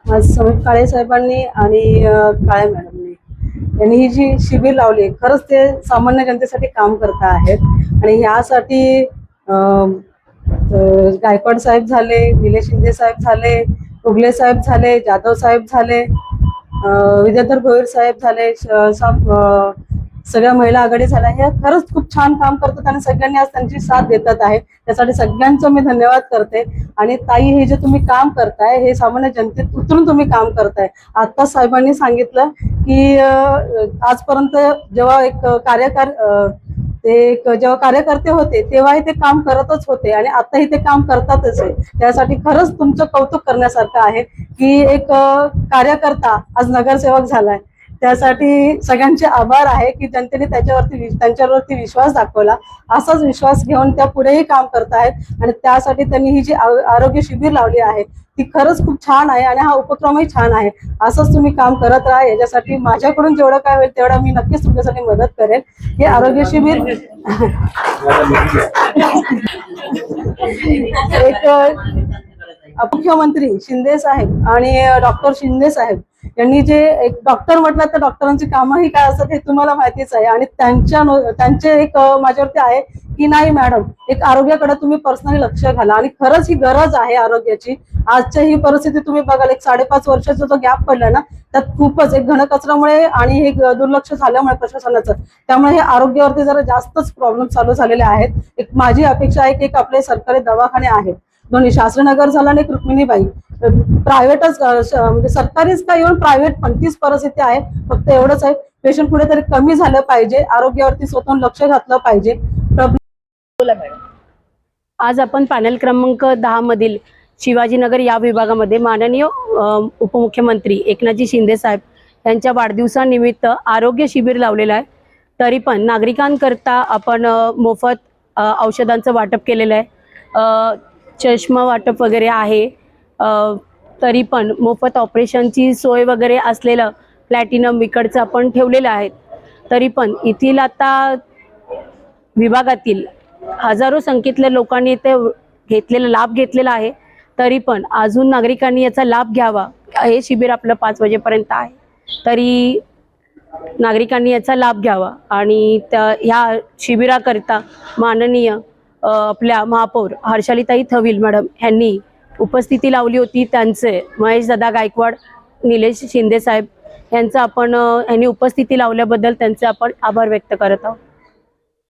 आज समीप काळे साहेबांनी आणि काळे मॅडमनी यांनी ही जी शिबिर लावली, खरंच ते सामान्य जनतेसाठी काम करत आहेत. आणि यासाठी गायकवाड साहेब झाले, निलेश शिंदे साहेब झाले, उगले साहेब झाले, जाधव साहेब झाले, विद्याधर भोईर साहेब झाले, सगळ्या महिला आघाडी झाल्या, हे खरंच खूप छान काम करतात आणि सगळ्यांनी आज त्यांची साथ देतात आहे. त्यासाठी सगळ्यांचं मी धन्यवाद करते. आणि ताई, हे जे तुम्ही काम करताय हे सामान्य जनतेत उतरून तुम्ही काम करताय. आता साहेबांनी सांगितलं की आजपर्यंत जेव्हा एक जेव्हा कार्यकर्ते होते तेव्हाही ते काम करतच होते आणि आताही ते काम करतातच आहे. त्यासाठी खरंच तुमचं कौतुक करण्यासारखं आहे की एक कार्यकर्ता आज नगरसेवक झालाय. त्यासाठी सगळ्यांचे आभार आहे की जनतेने त्यांच्यावरती विश्वास दाखवला. असाच विश्वास घेऊन त्या पुढेही काम करत आहेत आणि त्यासाठी त्यांनी ही जी आरोग्य शिबिर लावली आहे ती खरंच खूप छान आहे आणि हा उपक्रमही छान आहे. असंच तुम्ही काम करत राहा. याच्यासाठी माझ्याकडून जेवढं काय होईल तेवढं मी नक्कीच तुमच्यासाठी मदत करेन. हे आरोग्य शिबिर एक मुख्यमंत्री शिंदे साहेब आणि डॉक्टर शिंदे साहेब यांनी जे एक डॉक्टर म्हटलं तर डॉक्टरांची कामही काय असतात हे तुम्हाला माहितीच आहे. आणि त्यांचे एक माझ्यावरती आहे की नाही मॅडम, एक आरोग्याकडे तुम्ही पर्सनली लक्ष घाला. आणि खरंच ही गरज आहे आरोग्याची. आजच्या ही परिस्थिती तुम्ही बघाल, एक 5.5 वर्षाचा जो गॅप पडला ना, त्यात खूपच एक घनकचऱ्यामुळे आणि हे दुर्लक्ष झाल्यामुळे प्रशासनाचं, त्यामुळे हे आरोग्यावरती जरा जास्तच प्रॉब्लेम चालू झालेले आहेत. एक माझी अपेक्षा आहे की एक आपले सरकारी दवाखाने आहेत, दोन्ही शास्त्रीनगर झाला आणि रुक्मिणीबाई, प्रायव्हेटच म्हणजे सरकारीच काय येऊन प्रायव्हेट पण तीच परिस्थिती आहे. फक्त एवढंच आहे, पेशंट कुठेतरी कमी झालं पाहिजे, आरोग्यावरती स्वतःहून लक्ष घातलं पाहिजे. बोला मॅडम. आज आपण पॅनल क्रमांक 10 मधील शिवाजीनगर या विभागामध्ये माननीय उपमुख्यमंत्री एकनाथजी शिंदे साहेब यांच्या वाढदिवसानिमित्त आरोग्य शिबिर लावलेलं आहे. तरी पण नागरिकांकरता आपण मोफत औषधांचं वाटप केलेलं आहे, चष्मा वाटप वगैरे आहे. तरी पण मोफत ऑपरेशनची सोय वगैरे असलेलं प्लॅटिनम इकडचं आपण ठेवलेलं आहे. तरी पण येथील आता विभागातील हजारो संख्येतल्या लोकांनी ते लाभ घेतलेला आहे. तरी पण अजून नागरिकांनी याचा लाभ घ्यावा. हे शिबिर आपलं 5 वाजेपर्यंत आहे, तरी नागरिकांनी याचा लाभ घ्यावा. आणि ह्या शिबिराकरिता माननीय आपल्या महापौर हर्षालीताई थविल मॅडम यांनी उपस्थिती लावली होती. त्यांचे महेश दादा गायकवाड, निलेश शिंदे साहेब यांनी उपस्थिती लावल्याबद्दल त्यांचे आपण आभार व्यक्त करत आहोत.